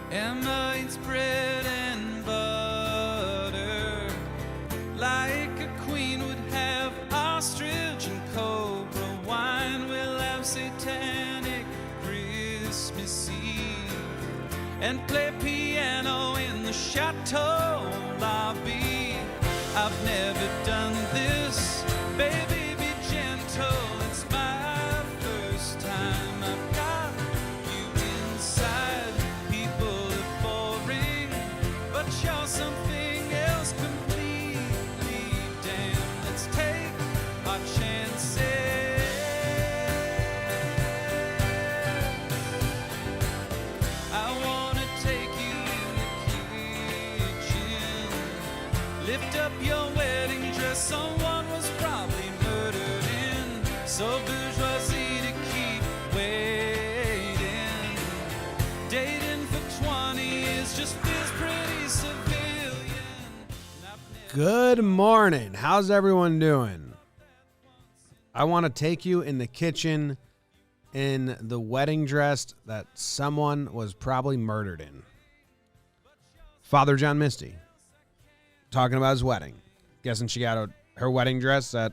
Emma eats bread and butter like a queen would have ostrich and cobra wine. We'll have satanic Christmas Eve and play piano in the chateau lobby. I've never done this, baby, be gentle. It's my first time. I've got you inside. People are boring, but you're something else completely. Damn, let's take our chances. I wanna take you in the kitchen, lift up your wedding dress. Someone was probably murdered in, so bourgeoisie to keep waiting. Dating for 20 years just feels pretty civilian. Good morning. How's everyone doing? I want to take you in the kitchen in the wedding dress that someone was probably murdered in. Father John Misty talking about his wedding. Guessing she got her wedding dress at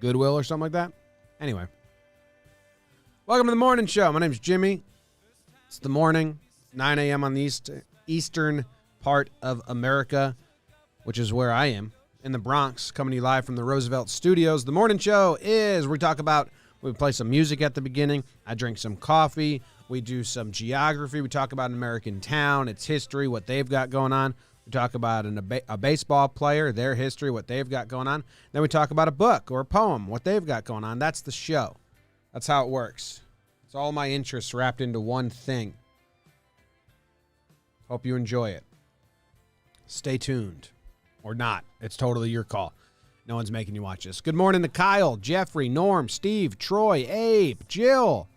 Goodwill or something like that. Anyway, welcome to the morning show. My name's Jimmy. It's the morning, 9 a.m. on the eastern part of America, which is where I am, in the Bronx, coming to you live from the Roosevelt Studios. The morning show is we play some music at the beginning. I drink some coffee. We do some geography. We talk about an American town, its history, what they've got going on. We talk about a baseball player, their history, what they've got going on. Then we talk about a book or a poem, what they've got going on. That's the show. That's how it works. It's all my interests wrapped into one thing. Hope you enjoy it. Stay tuned. Or not. It's totally your call. No one's making you watch this. Good morning to Kyle, Jeffrey, Norm, Steve, Troy, Abe, Jill,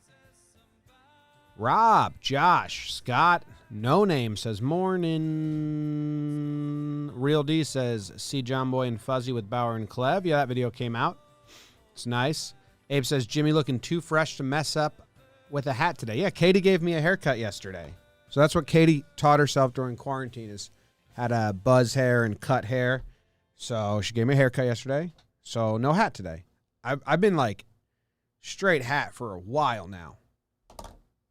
Rob, Josh, Scott. No Name says morning. Real D says see John Boy and Fuzzy with Bauer and Clev. Yeah, that video came out. It's nice. Abe says Jimmy looking too fresh to mess up with a hat today. Yeah, Katie gave me a haircut yesterday. So that's what Katie taught herself during quarantine, is had a buzz hair and cut hair. So she gave me a haircut yesterday. So no hat today. I've been like straight hat for a while now.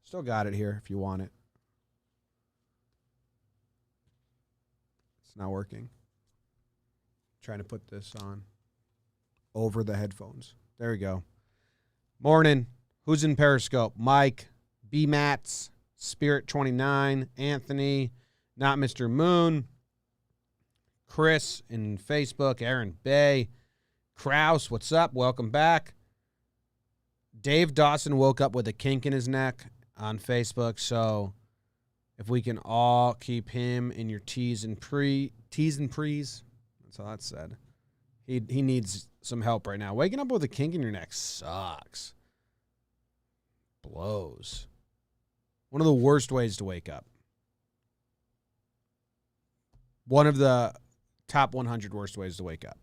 Still got it here if you want it. It's not working. Trying to put this on over the headphones. There we go. Morning. Who's in Periscope? Mike, B Mats, Spirit 29, Anthony, Not Mr. Moon, Chris in Facebook, Aaron Bay, Kraus, what's up? Welcome back. Dave Dawson woke up with a kink in his neck on Facebook, so if we can all keep him in your T's and pre's, that's all that said. He needs some help right now. Waking up with a kink in your neck sucks. Blows. One of the worst ways to wake up. One of the top 100 worst ways to wake up.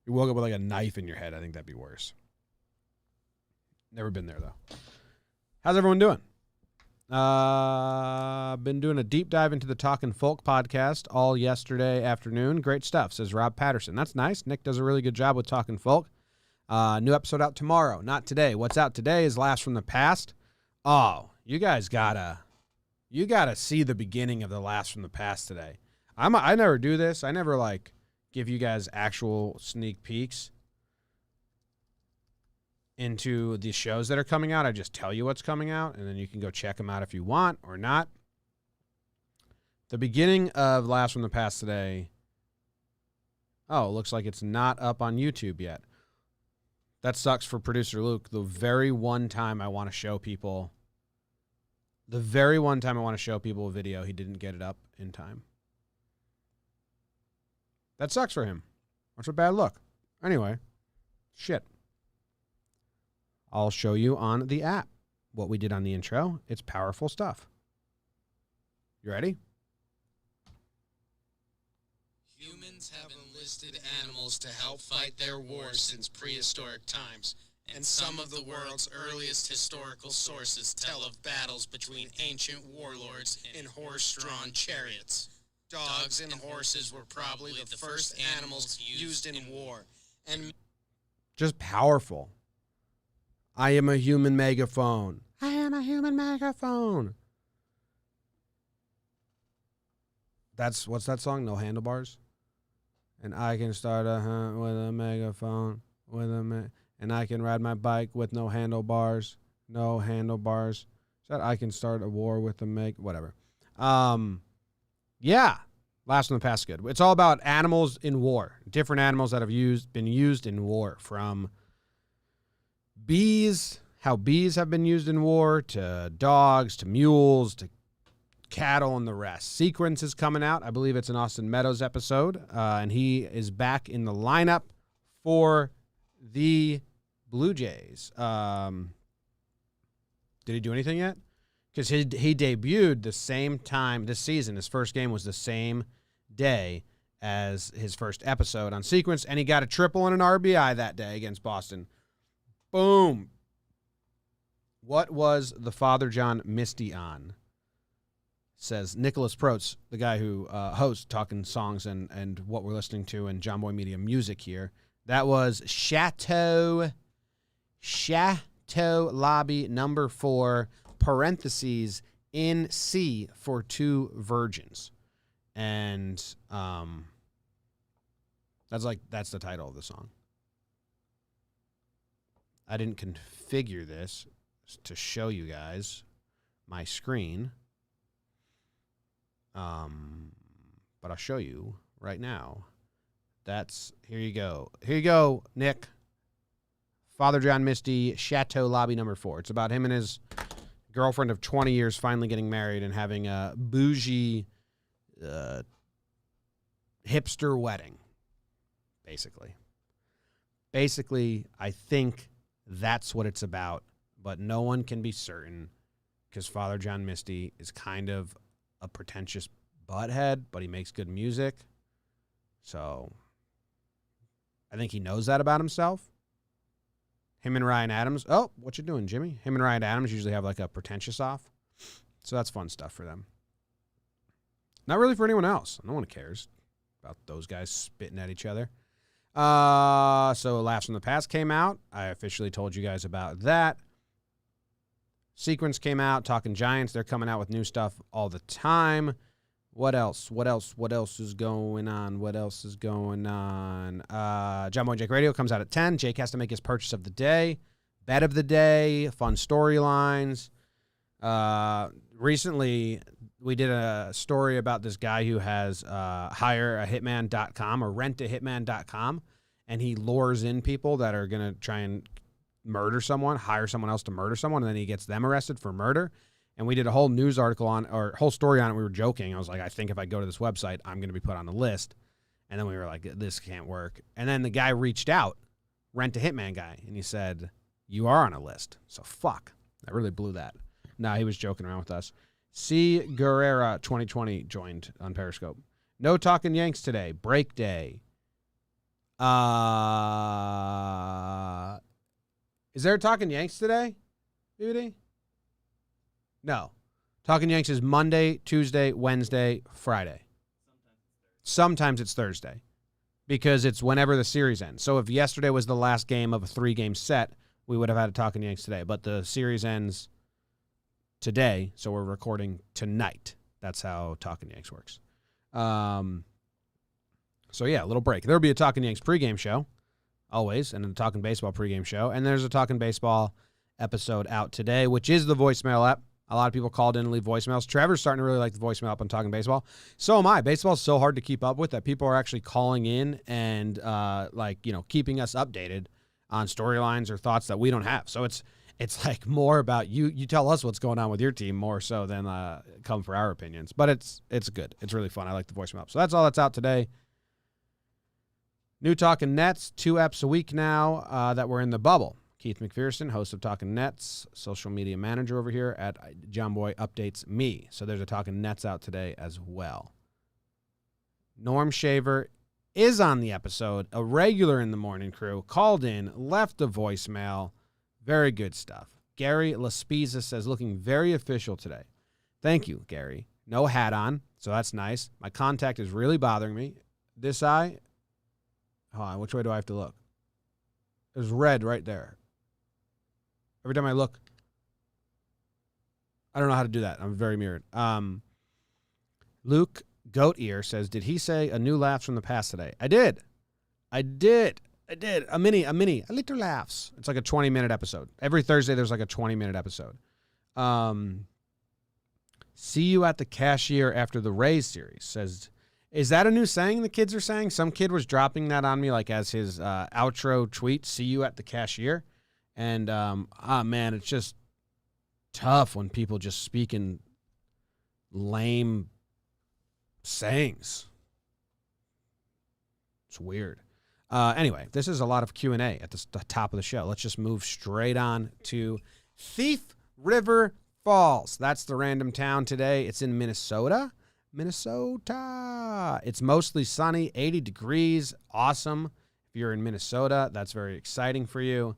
You woke up with like a knife in your head. I think that'd be worse. Never been there, though. How's everyone doing? Been doing a deep dive into the Talkin' Folk podcast all yesterday afternoon. Great stuff, says Rob Patterson. That's nice. Nick does a really good job with Talkin' Folk. New episode out tomorrow, not today. What's out today is Laughs from the Past. Oh, you guys gotta see the beginning of the Laughs from the Past today. I never do this. I never like give you guys actual sneak peeks into the shows that are coming out. I just tell you what's coming out, and then you can go check them out if you want or not. The beginning of Laughs from the Past today. Oh, it looks like it's not up on YouTube yet. That sucks for producer Luke. The very one time I want to show people a video, he didn't get it up in time. That sucks for him. That's a bad look. Anyway, shit. I'll show you on the app what we did on the intro. It's powerful stuff. You ready? Humans have enlisted animals to help fight their wars since prehistoric times, and some of the world's earliest historical sources tell of battles between ancient warlords in horse-drawn chariots. Dogs and horses were probably the first animals used in war, and just powerful. I am a human megaphone. I am a human megaphone. What's that song? No Handlebars? And I can start a hunt with a megaphone, and I can ride my bike with no handlebars. No handlebars. So I can start a war with a whatever. Yeah. Last one, the past good. It's all about animals in war. Different animals that have been used in war, from bees, how bees have been used in war, to dogs, to mules, to cattle, and the rest. Sequence is coming out. I believe it's an Austin Meadows episode, and he is back in the lineup for the Blue Jays. Did he do anything yet? Because he debuted the same time this season. His first game was the same day as his first episode on Sequence, and he got a triple and an RBI that day against Boston. Boom. What was the Father John Misty on? Says Nicholas Protz, the guy who hosts Talking Songs and what we're listening to in John Boy Media Music here. That was Chateau Lobby number 4, parentheses, in C for 2 virgins. And that's the title of the song. I didn't configure this to show you guys my screen. But I'll show you right now. Here you go. Here you go, Nick. Father John Misty, Chateau Lobby number 4. It's about him and his girlfriend of 20 years finally getting married and having a bougie hipster wedding, basically. Basically, I think that's what it's about, but no one can be certain because Father John Misty is kind of a pretentious butthead, but he makes good music. So I think he knows that about himself. Him and Ryan Adams. Oh, what you doing, Jimmy? Him and Ryan Adams usually have like a pretentious off. So that's fun stuff for them. Not really for anyone else. No one cares about those guys spitting at each other. So Laughs from the Past came out. I officially told you guys about that. Sequence came out. Talking Giants. They're coming out with new stuff all the time. What else? What else is going on? John Boy Jake Radio comes out at 10. Jake has to make his purchase of the day. Bet of the day. Fun storylines. Recently, we did a story about this guy who has hireahitman.com or rentahitman.com, and he lures in people that are going to try and murder someone, hire someone else to murder someone, and then he gets them arrested for murder. And we did a whole news article whole story on it. We were joking. I was like, I think if I go to this website, I'm going to be put on the list. And then we were like, this can't work. And then the guy reached out, Rent a Hitman guy, and he said, you are on a list. So fuck. I really blew that. No, he was joking around with us. C. Guerrera 2020 joined on Periscope. No Talking Yanks today. Break day. Is there a Talking Yanks today, BBD? No. Talking Yanks is Monday, Tuesday, Wednesday, Friday. Sometimes it's Thursday because it's whenever the series ends. So if yesterday was the last game of a 3-game set, we would have had a Talking Yanks today. But the series ends today, so we're recording tonight. That's how Talking Yanks works. So, yeah, a little break. There will be a Talking Yanks pregame show, always, and a Talking Baseball pregame show. And there's a Talking Baseball episode out today, which is the voicemail app. A lot of people called in and leave voicemails. Trevor's starting to really like the voicemail up on Talking Baseball. So am I. Baseball is so hard to keep up with that people are actually calling in and, keeping us updated on storylines or thoughts that we don't have. So it's like more about you tell us what's going on with your team more so than come for our opinions. But it's good. It's really fun. I like the voicemail. So that's all that's out today. New Talking Nets, 2 eps a week now that we're in the bubble. Keith McPherson, host of Talking Nets, social media manager over here at John Boy Updates Me. So there's a Talking Nets out today as well. Norm Shaver is on the episode, a regular in the morning crew, called in, left a voicemail. Very good stuff. Gary Laspiza says, looking very official today. Thank you, Gary. No hat on, so that's nice. My contact is really bothering me. This eye, hold on, which way do I have to look? There's red right there. Every time I look, I don't know how to do that. I'm very mirrored. Luke Goat Ear says, did he say a new laughs from the past today? I did. A little laughs. It's like a 20-minute episode. Every Thursday there's like a 20-minute episode. See you at the cashier after the Rays series says, is that a new saying the kids are saying? Some kid was dropping that on me like as his outro tweet, see you at the cashier. And, man, it's just tough when people just speak in lame sayings. It's weird. Anyway, this is a lot of Q&A at the top of the show. Let's just move straight on to Thief River Falls. That's the random town today. It's in Minnesota. It's mostly sunny, 80 degrees. Awesome. If you're in Minnesota, that's very exciting for you.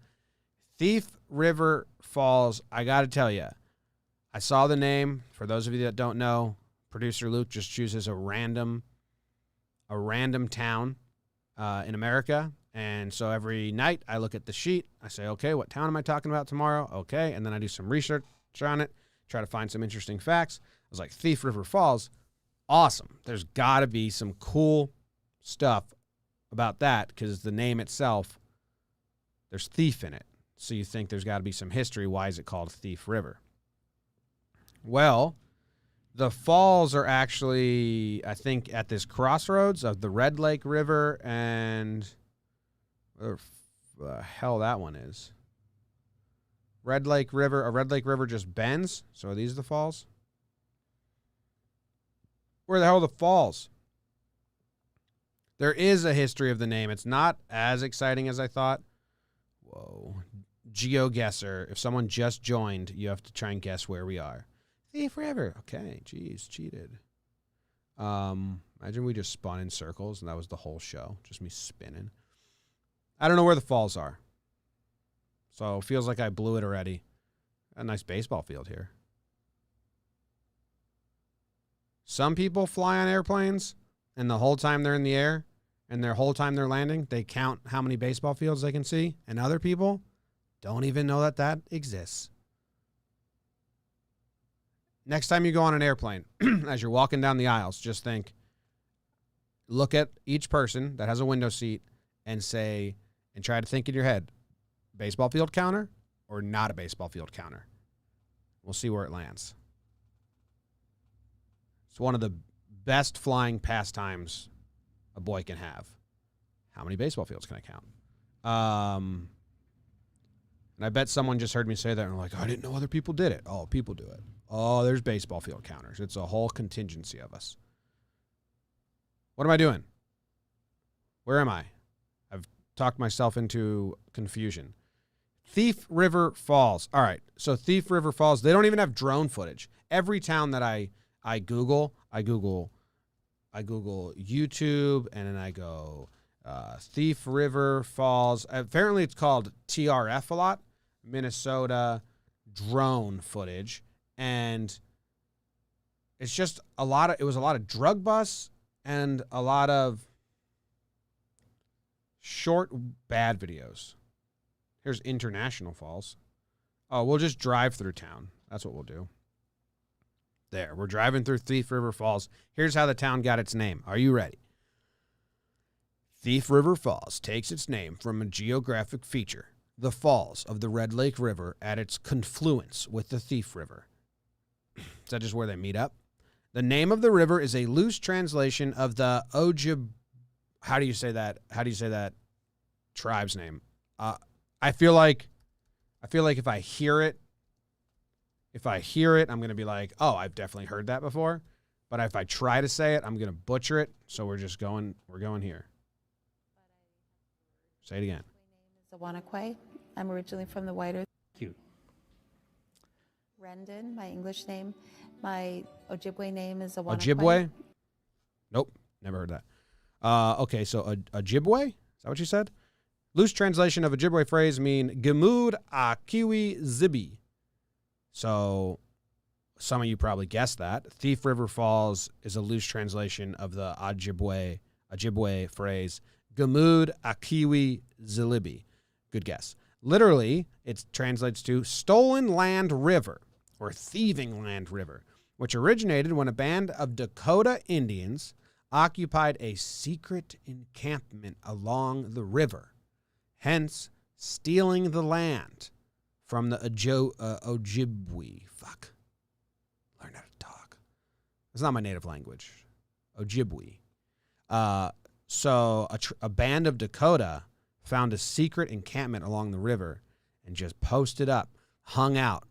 Thief River Falls, I got to tell you, I saw the name. For those of you that don't know, producer Luke just chooses a random town in America. And so every night I look at the sheet. I say, okay, what town am I talking about tomorrow? Okay. And then I do some research on it, try to find some interesting facts. I was like, Thief River Falls, awesome. There's got to be some cool stuff about that because the name itself, there's thief in it. So you think there's got to be some history. Why is it called Thief River? Well, the falls are actually, I think, at this crossroads of the Red Lake River and where the hell that one is. Red Lake River. A Red Lake River just bends. So are these the falls? Where the hell are the falls? There is a history of the name. It's not as exciting as I thought. Whoa. GeoGuessr. If someone just joined, you have to try and guess where we are. Thief River. Okay, geez, cheated. Imagine we just spun in circles and that was the whole show. Just me spinning. I don't know where the falls are. So it feels like I blew it already. A nice baseball field here. Some people fly on airplanes and the whole time they're in the air and their whole time they're landing, they count how many baseball fields they can see. And other people don't even know that that exists. Next time you go on an airplane, as you're walking down the aisles, just look at each person that has a window seat and try to think in your head, baseball field counter or not a baseball field counter? We'll see where it lands. It's one of the best flying pastimes a boy can have. How many baseball fields can I count? And I bet someone just heard me say that and they're like, I didn't know other people did it. Oh, people do it. Oh, there's baseball field counters. It's a whole contingency of us. What am I doing? Where am I? I've talked myself into confusion. Thief River Falls. All right. So Thief River Falls, they don't even have drone footage. Every town that I Google YouTube and then I go Thief River Falls. Apparently it's called TRF a lot. Minnesota drone footage. And it's just it was a lot of drug busts and a lot of short bad videos. Here's International Falls. Oh, we'll just drive through town. That's what we'll do. There, we're driving through Thief River Falls. Here's how the town got its name. Are you ready? Thief River Falls takes its name from a geographic feature, the falls of the Red Lake River at its confluence with the Thief River. Is that just where they meet up? The name of the river is a loose translation of the Ojib. How do you say that? How do you say that tribe's name? I feel like if I hear it, I'm going to be like, oh, I've definitely heard that before. But if I try to say it, I'm going to butcher it. So we're going here. Say it again. My name is Awanakwe. I'm originally from the White Earth. Cute. Rendon, my English name. My Ojibwe name is Awanakwe. Ojibwe? Nope, never heard that. Okay, so Ojibwe? Is that what you said? Loose translation of Ojibwe phrase mean Gemud a Kiwi Zibi. So some of you probably guessed that. Thief River Falls is a loose translation of the Ojibwe phrase Gemud a Kiwi Zilibi. Good guess. Literally, it translates to stolen land river or thieving land river, which originated when a band of Dakota Indians occupied a secret encampment along the river, hence stealing the land from the Ojibwe. Fuck. Learn how to talk. It's not my native language. Ojibwe. So a band of Dakota found a secret encampment along the river and just posted up, hung out,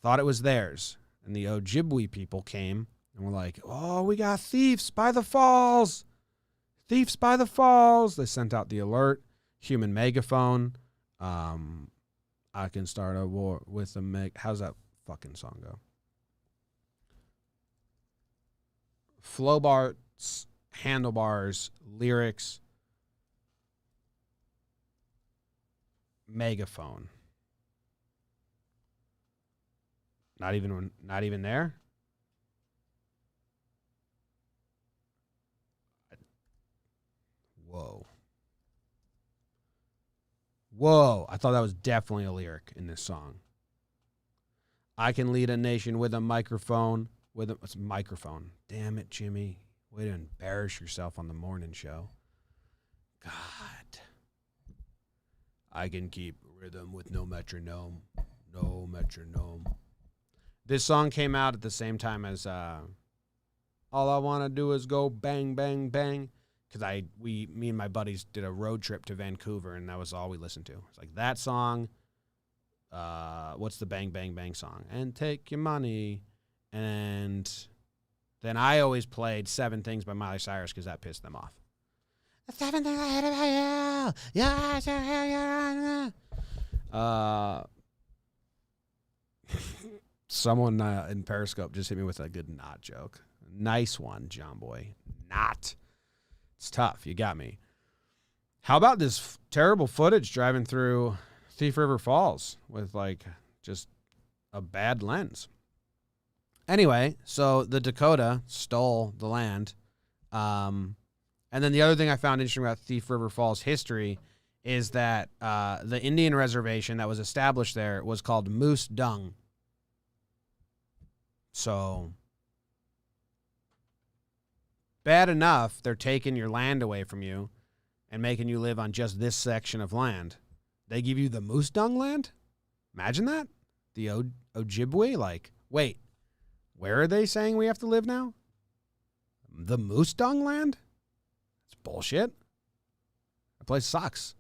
thought it was theirs. And the Ojibwe people came and were like, oh, we got thieves by the falls. Thieves by the falls. They sent out the alert. Human megaphone. I can start a war with a how's that fucking song go? Flowbarts, handlebars, lyrics, megaphone. Not even there. Whoa. I thought that was definitely a lyric in this song. I can lead a nation with a microphone. It's a microphone. Damn it, Jimmy. Way to embarrass yourself on the morning show. God. I can keep rhythm with no metronome. No metronome. This song came out at the same time as All I Want to Do Is Go Bang, Bang, Bang. Because me and my buddies did a road trip to Vancouver, and that was all we listened to. It's like that song. What's the Bang, Bang, Bang song? And Take Your Money. And then I always played Seven Things by Miley Cyrus because that pissed them off. Seven things I hate about you. Yeah. Someone in Periscope just hit me with a good not joke. Nice one, John Boy. Not. It's tough. You got me. How about this terrible footage driving through Thief River Falls with just a bad lens? Anyway, so the Dakota stole the land. And then the other thing I found interesting about Thief River Falls history is that the Indian reservation that was established there was called Moose Dung. So, bad enough they're taking your land away from you and making you live on just this section of land. They give you the Moose Dung land? Imagine that. The Ojibwe? Wait, where are they saying we have to live now? The Moose Dung land? It's bullshit. That place sucks.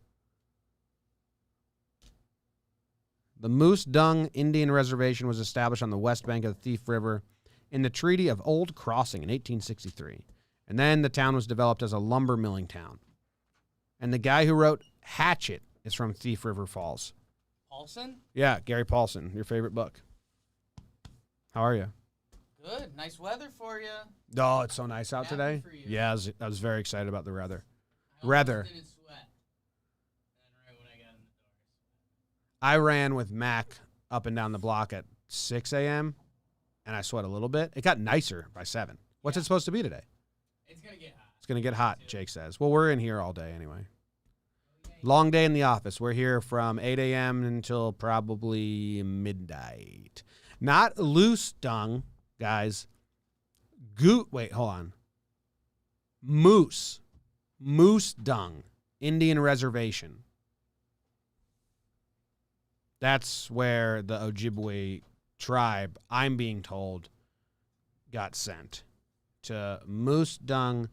The Moose Dung Indian Reservation was established on the west bank of the Thief River in the Treaty of Old Crossing in 1863. And then the town was developed as a lumber milling town. And the guy who wrote Hatchet is from Thief River Falls. Paulson? Yeah, Gary Paulson, your favorite book. How are you? Good. Nice weather for you. Oh, it's so nice out Happy today. for you. Yeah, I was very excited about the weather. I Rather. almost didn't sweat. And then right when I got in the door. I ran with Mac up and down the block at 6 a.m., and I sweat a little bit. It got nicer by 7. What's it supposed to be today? It's going to get hot. It's going to get hot, Jake says. Well, we're in here all day anyway. Long day in the office. We're here from 8 a.m. until probably midnight. Not loose dung, guys. Wait, hold on. Moose Dung, Indian Reservation. That's where the Ojibwe tribe, I'm being told, got sent to Moose Dung.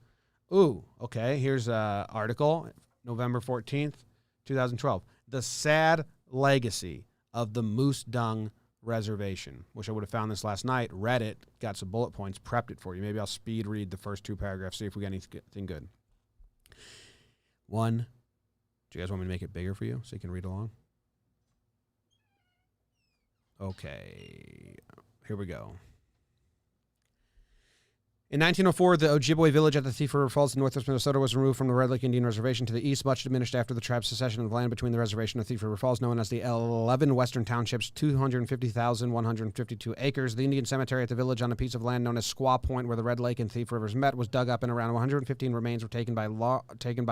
Ooh, okay. Here's an article, November 14th, 2012. The sad legacy of the Moose Dung Reservation. Wish I would have found this last night, read it, got some bullet points, prepped it for you. Maybe I'll speed read the first 2 paragraphs, see if we got anything good. 1, do you guys want me to make it bigger for you so you can read along? Okay, here we go. In 1904, the Ojibwe village at the Thief River Falls in northwest Minnesota was removed from the Red Lake Indian Reservation to the east, much diminished after the tribe's secession of land between the reservation and Thief River Falls, known as the 11 Western Townships, 250,152 acres. The Indian cemetery at the village on a piece of land known as Squaw Point, where the Red Lake and Thief Rivers met, was dug up, and around 115 remains were taken by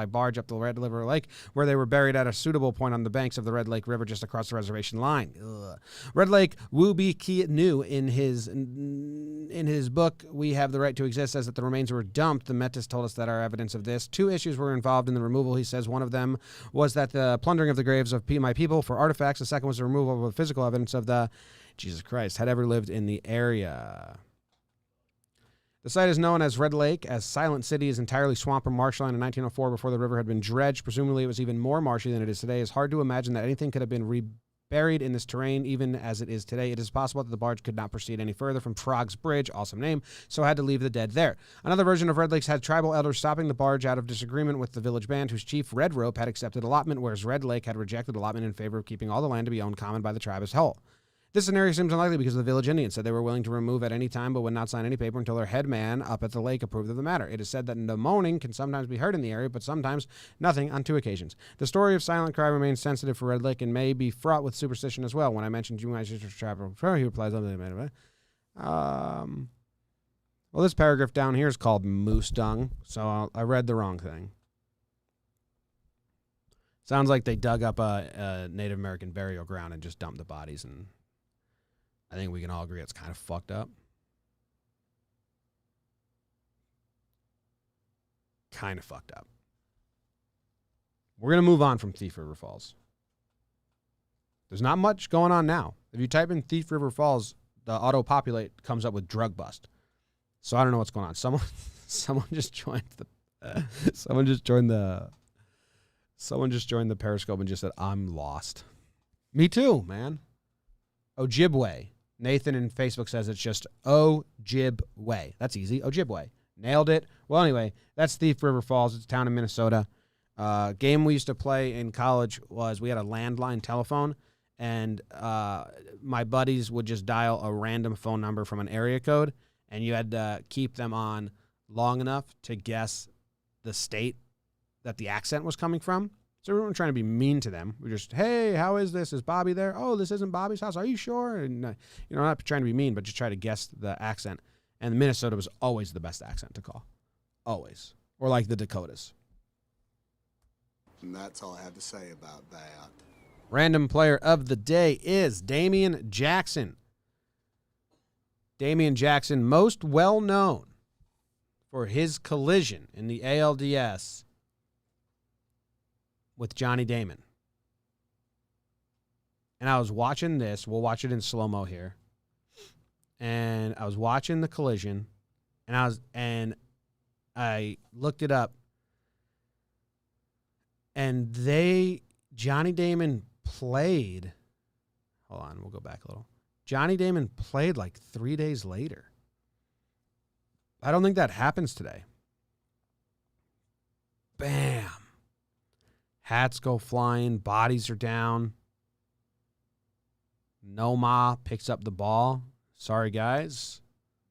barge up the Red River Lake, where they were buried at a suitable point on the banks of the Red Lake River just across the reservation line. Ugh. Red Lake Woo-Be Ki Nu, in his book, We Have the Right to Exist, says that the remains were dumped. The Metis told us that our evidence of this. 2 issues were involved in the removal, he says. One of them was that the plundering of the graves of my people for artifacts. The second was the removal of physical evidence of the Jesus Christ had ever lived in the area. The site is known as Red Lake, as Silent City is entirely swamp and marshland in 1904 before the river had been dredged. Presumably it was even more marshy than it is today. It's hard to imagine that anything could have been buried in this terrain, even as it is today. It is possible that the barge could not proceed any further from Frog's Bridge, awesome name, so had to leave the dead there. Another version of Red Lakes had tribal elders stopping the barge out of disagreement with the village band, whose chief, Red Rope, had accepted allotment, whereas Red Lake had rejected allotment in favor of keeping all the land to be owned common by the tribe as a whole. This scenario seems unlikely because the village Indians said they were willing to remove at any time but would not sign any paper until their head man up at the lake approved of the matter. It is said that the moaning can sometimes be heard in the area, but sometimes nothing on 2 occasions. The story of Silent Cry remains sensitive for Red Lake and may be fraught with superstition as well. When I mentioned you guys travel, he replies, well, this paragraph down here is called Moose Dung, so I read the wrong thing. Sounds like they dug up a Native American burial ground and just dumped the bodies, and I think we can all agree it's kind of fucked up. Kind of fucked up. We're going to move on from Thief River Falls. There's not much going on now. If you type in Thief River Falls, the auto-populate comes up with drug bust. So I don't know what's going on. Someone just joined the someone just joined the Periscope and just said, I'm lost. Me too, man. Ojibwe. Nathan in Facebook says it's just Ojibwe. That's easy. Ojibwe. Nailed it. Well, anyway, that's Thief River Falls. It's a town in Minnesota. Game we used to play in college was we had a landline telephone, and my buddies would just dial a random phone number from an area code, and you had to keep them on long enough to guess the state that the accent was coming from. So we weren't trying to be mean to them. We just, hey, how is this? Is Bobby there? Oh, this isn't Bobby's house. Are you sure? And not trying to be mean, but just try to guess the accent. And Minnesota was always the best accent to call, always, or like the Dakotas. And that's all I have to say about that. Random player of the day is Damien Jackson. Damien Jackson, most well known for his collision in the ALDS with Johnny Damon. And I was watching this. We'll watch it in slow-mo here. And I was watching the collision, and I looked it up. And Johnny Damon played. Hold on, we'll go back a little. Johnny Damon played like 3 days later. I don't think that happens today. Bam. Hats go flying, bodies are down. Noma picks up the ball. Sorry, guys.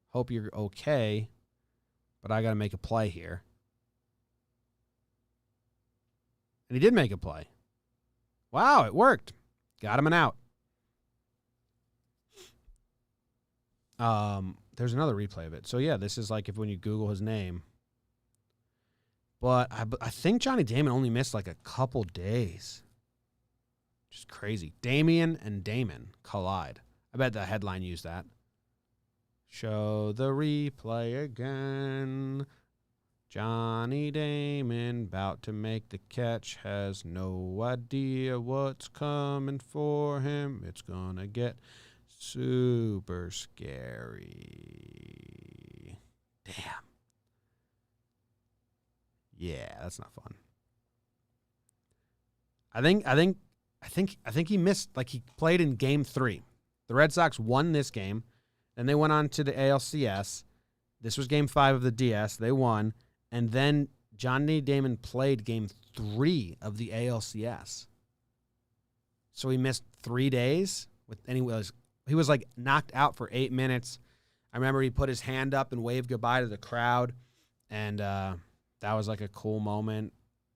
Hope you're okay, but I got to make a play here. And he did make a play. Wow, it worked. Got him an out. There's another replay of it. So, yeah, this is like if when you Google his name. But I think Johnny Damon only missed like a couple days. Just crazy. Damien and Damon collide. I bet the headline used that. Show the replay again. Johnny Damon about to make the catch. Has no idea what's coming for him. It's gonna get super scary. Damn. Yeah, that's not fun. I think he missed, like he played in game 3. The Red Sox won this game. Then they went on to the ALCS. This was game 5 of the DS. They won. And then Johnny Damon played game 3 of the ALCS. So he missed 3 days. And he was like knocked out for 8 minutes. I remember he put his hand up and waved goodbye to the crowd, and that was like a cool moment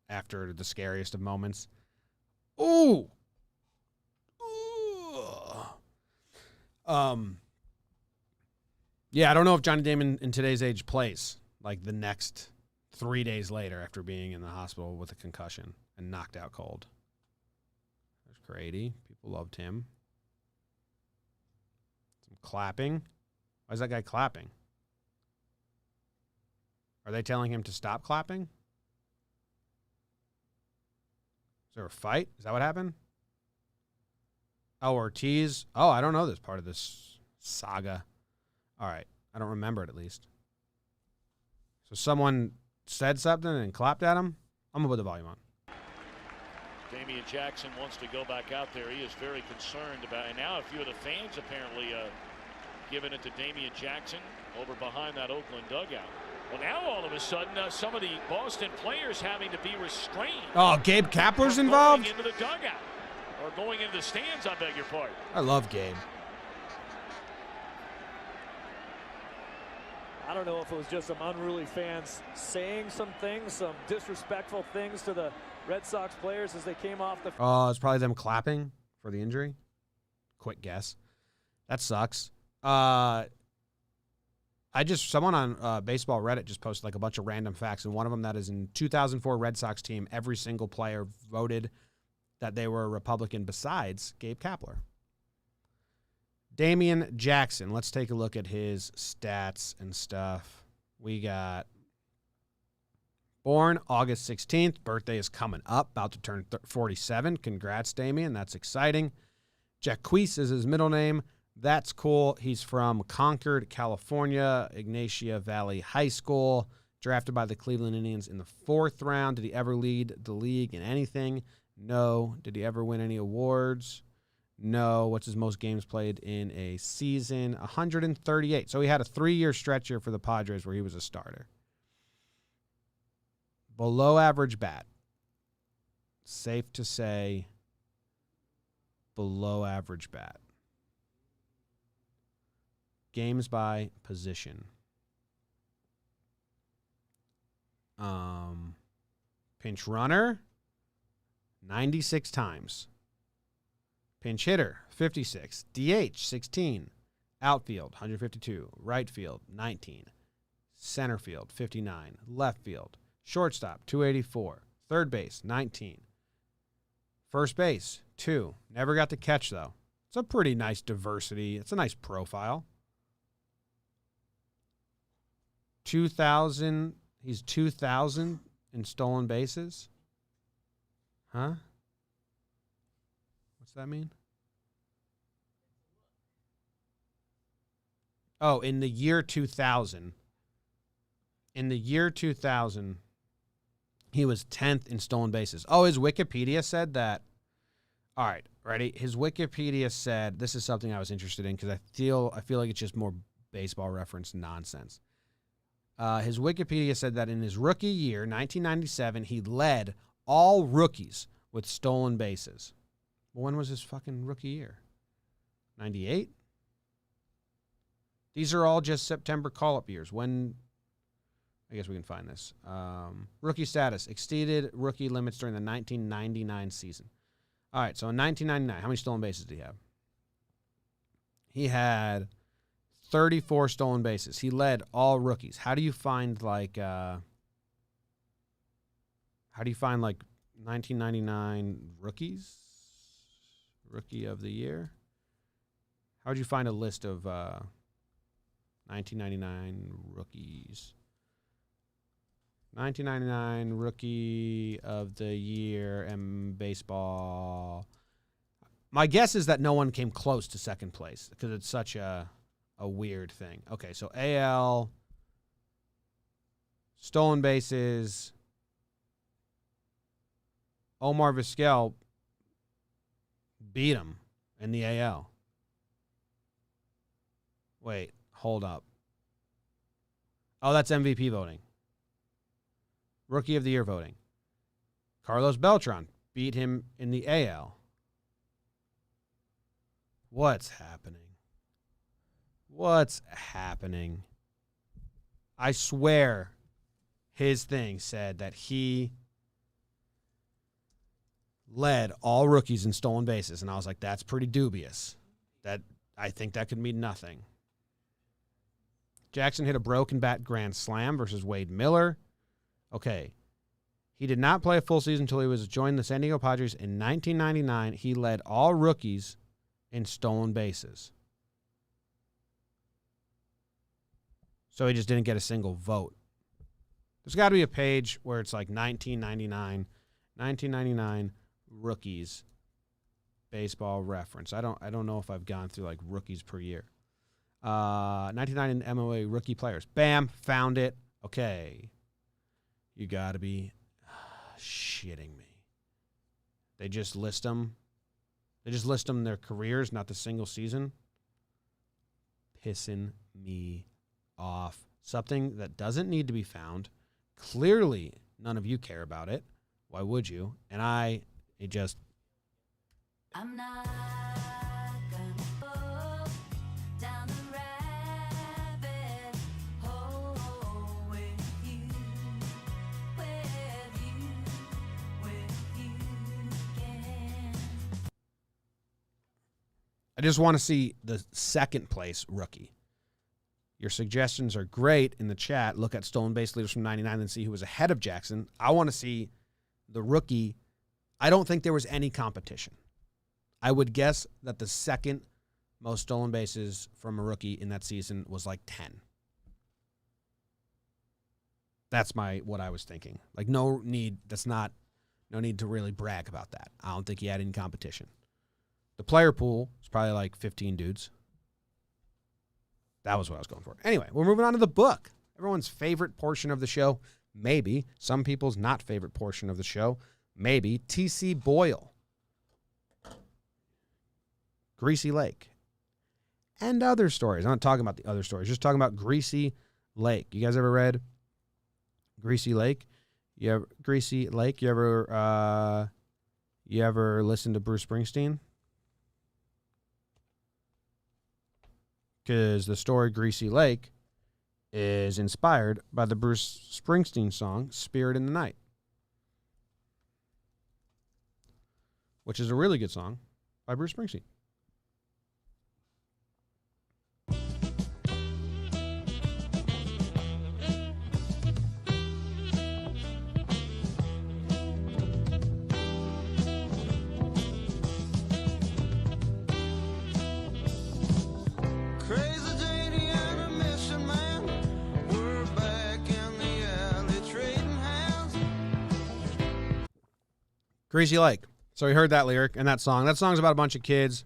after the scariest of moments. Ooh. Yeah, I don't know if Johnny Damon in today's age plays like the next 3 days later after being in the hospital with a concussion and knocked out cold. There's Grady. People loved him. Some clapping. Why is that guy clapping? Are they telling him to stop clapping? Is there a fight? Is that what happened? Oh, Ortiz. Oh, I don't know this part of this saga. All right. I don't remember it, at least. So someone said something and clapped at him? I'm going to put the volume on. Damien Jackson wants to go back out there. He is very concerned about it. And now a few of the fans apparently giving it to Damien Jackson over behind that Oakland dugout. Well, now all of a sudden, some of the Boston players having to be restrained. Oh, Gabe Kapler's involved? Going into the dugout. Or going into the stands, I beg your pardon. I love Gabe. I don't know if it was just some unruly fans saying some things, some disrespectful things to the Red Sox players as they came off the. Oh, it's probably them clapping for the injury. Quick guess. That sucks. Someone on baseball Reddit just posted like a bunch of random facts, and one of them that is in 2004 Red Sox team, every single player voted that they were a Republican besides Gabe Kapler. Damien Jackson. Let's take a look at his stats and stuff. We got born August 16th. Birthday is coming up. About to turn 47. Congrats, Damien. That's exciting. Jacquees is his middle name. That's cool. He's from Concord, California, Ignacia Valley High School. Drafted by the Cleveland Indians in the 4th round. Did he ever lead the league in anything? No. Did he ever win any awards? No. What's his most games played in a season? 138. So he had a 3-year stretch here for the Padres where he was a starter. Below average bat. Safe to say below average bat. Games by position. Pinch runner, 96 times. Pinch hitter, 56. DH, 16. Outfield, 152. Right field, 19. Center field, 59. Left field. Shortstop, 284. Third base, 19. First base, 2. Never got to catch, though. It's a pretty nice diversity. It's a nice profile. 2,000. He's 2,000 in stolen bases. Huh? What's that mean? Oh, in the year 2000. In the year 2000, he was 10th in stolen bases. Oh, his Wikipedia said that. All right, ready? His Wikipedia said, this is something I was interested in because I feel like it's just more baseball reference nonsense. His Wikipedia said that in his rookie year, 1997, he led all rookies with stolen bases. Well, when was his fucking rookie year? 98? These are all just September call-up years. When, I guess we can find this. Rookie status, exceeded rookie limits during the 1999 season. All right, so in 1999, how many stolen bases did he have? He had 34 stolen bases. He led all rookies. How do you find like 1999 rookies? Rookie of the year? How would you find a list of 1999 rookies? 1999 rookie of the year in baseball. My guess is that no one came close to second place because it's such a weird thing. Okay, so AL, stolen bases. Omar Vizquel beat him in the AL. Wait, hold up. Oh, that's MVP voting. Rookie of the Year voting. Carlos Beltran beat him in the AL. What's happening? What's happening? I swear his thing said that he led all rookies in stolen bases, and I was like, that's pretty dubious. I think that could mean nothing. Jackson hit a broken bat grand slam versus Wade Miller. Okay. He did not play a full season until he was joined the San Diego Padres in 1999. He led all rookies in stolen bases. So he just didn't get a single vote. There's got to be a page where it's like 1999 rookies baseball reference. I don't know if I've gone through like rookies per year. 1999 MLB rookie players. Bam, found it. Okay. You got to be shitting me. They just list them. They just list them their careers, not the single season. Pissing me off. Something that doesn't need to be found. Clearly, none of you care about it. Why would you? And I'm not gonna go down the rabbit hole with you again. I just want to see the second place rookie. Your suggestions are great in the chat. Look at stolen base leaders from 99 and see who was ahead of Jackson. I want to see the rookie. I don't think there was any competition. I would guess that the second most stolen bases from a rookie in that season was like 10. That's what I was thinking. Like no need to really brag about that. I don't think he had any competition. The player pool is probably like 15 dudes. That was what I was going for. Anyway, we're moving on to the book. Everyone's favorite portion of the show. Maybe. Some people's not favorite portion of the show. Maybe. T.C. Boyle. Greasy Lake. And other stories. I'm not talking about the other stories. Just talking about Greasy Lake. You guys ever read Greasy Lake? Greasy Lake? You ever listen to Bruce Springsteen? Because the story Greasy Lake is inspired by the Bruce Springsteen song Spirit in the Night, which is a really good song by Bruce Springsteen. Greasy Lake. So we heard that lyric and that song. That song's about a bunch of kids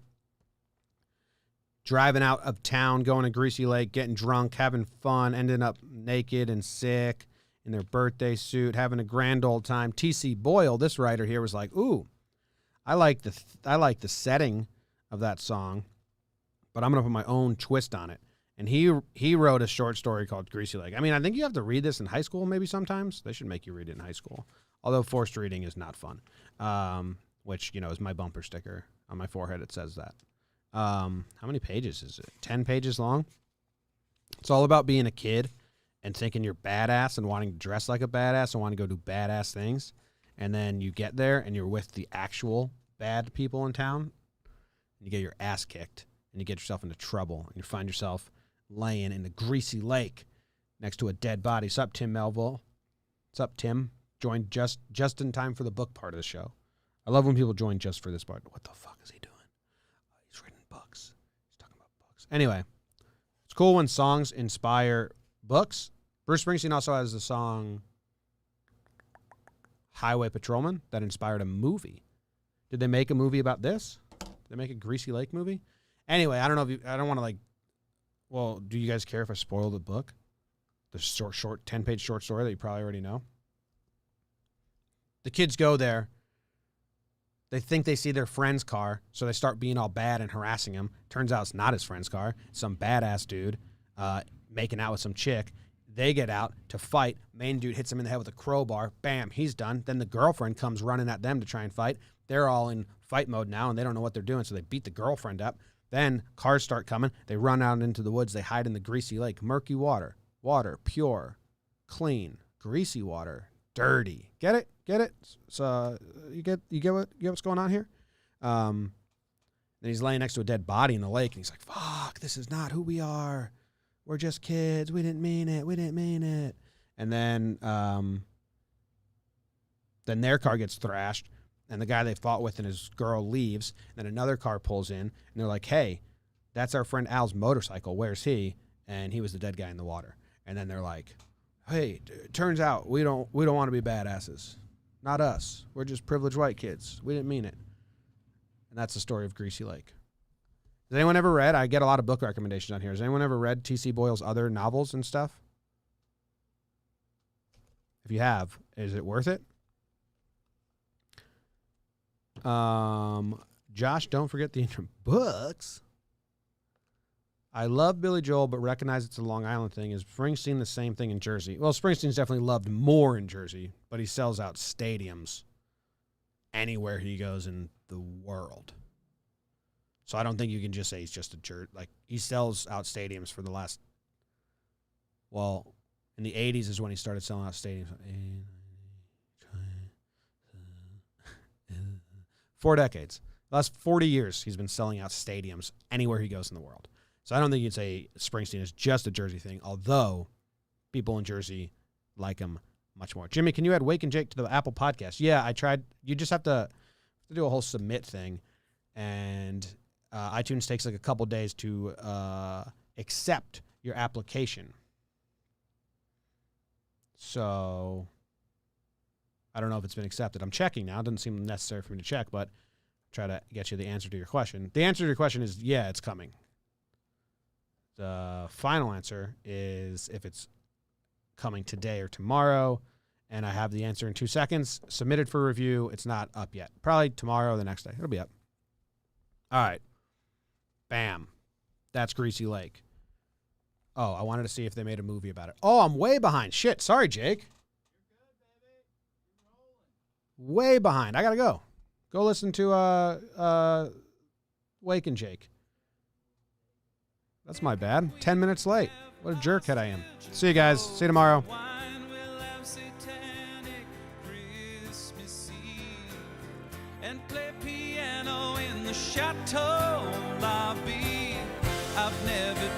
driving out of town, going to Greasy Lake, getting drunk, having fun, ending up naked and sick in their birthday suit, having a grand old time. T.C. Boyle, this writer here, was like, ooh, I like the setting of that song, but I'm going to put my own twist on it. And he wrote a short story called Greasy Lake. I mean, I think you have to read this in high school maybe sometimes. They should make you read it in high school. Although forced reading is not fun, which, is my bumper sticker on my forehead. It says that. How many pages is it? 10 pages long? It's all about being a kid and thinking you're badass and wanting to dress like a badass and wanting to go do badass things. And then you get there and you're with the actual bad people in town. And you get your ass kicked and you get yourself into trouble. And you find yourself laying in the Greasy Lake next to a dead body. What's up, Tim Melville? What's up, Tim? Joined just in time for the book part of the show. I love when people join just for this part. What the fuck is he doing? He's reading books. He's talking about books. Anyway, it's cool when songs inspire books. Bruce Springsteen also has the song Highway Patrolman that inspired a movie. Did they make a movie about this? Did they make a Greasy Lake movie? Anyway, I don't know if I don't want to well, do you guys care if I spoil the book? The short 10-page short story that you probably already know. The kids go there. They think they see their friend's car, so they start being all bad and harassing him. Turns out it's not his friend's car. It's some badass dude making out with some chick. They get out to fight. Main dude hits him in the head with a crowbar. Bam, he's done. Then the girlfriend comes running at them to try and fight. They're all in fight mode now, and they don't know what they're doing, so they beat the girlfriend up. Then cars start coming. They run out into the woods. They hide in the Greasy Lake. Murky water. Water, pure, clean. Greasy water, dirty. Get it? Get it? So you get what's going on here? Then he's laying next to a dead body in the lake, and he's like, fuck, this is not who we are. We're just kids. We didn't mean it. We didn't mean it. And then their car gets thrashed, and the guy they fought with and his girl leaves. And then another car pulls in, and they're like, hey, that's our friend Al's motorcycle. Where's he? And he was the dead guy in the water. And then they're like, hey, turns out we don't want to be badasses. Not us. We're just privileged white kids. We didn't mean it. And that's the story of Greasy Lake. Has anyone ever read? I get a lot of book recommendations on here. Has anyone ever read T.C. Boyle's other novels and stuff? If you have, is it worth it? Josh, don't forget the books. I love Billy Joel, but recognize it's a Long Island thing. Is Springsteen the same thing in Jersey? Well, Springsteen's definitely loved more in Jersey, but he sells out stadiums anywhere he goes in the world. So I don't think you can just say he's just a jerk. Like, he sells out stadiums for the last, well, in the 80s is when he started selling out stadiums. 4 decades. The last 40 years, he's been selling out stadiums anywhere he goes in the world. So I don't think you'd say Springsteen is just a Jersey thing, although people in Jersey like him much more. Jimmy, can you add Wake and Jake to the Apple podcast? Yeah, I tried. You just have to do a whole submit thing, and iTunes takes like a couple days to accept your application. So I don't know if it's been accepted. I'm checking now. It doesn't seem necessary for me to check, but try to get you the answer to your question. The answer to your question is, yeah, it's coming. The final answer is if it's coming today or tomorrow, and I have the answer in 2 seconds. Submitted for review. It's not up yet. Probably tomorrow or the next day. It'll be up. All right. Bam. That's Greasy Lake. Oh, I wanted to see if they made a movie about it. Oh, I'm way behind. Shit. Sorry, Jake. Way behind. I got to go. Go listen to Wake and Jake. That's my bad. 10 minutes late. What a jerkhead I am. See you guys. See you tomorrow. Wine will have satanic Christmas Eve and play piano in the chateau lobby. I've never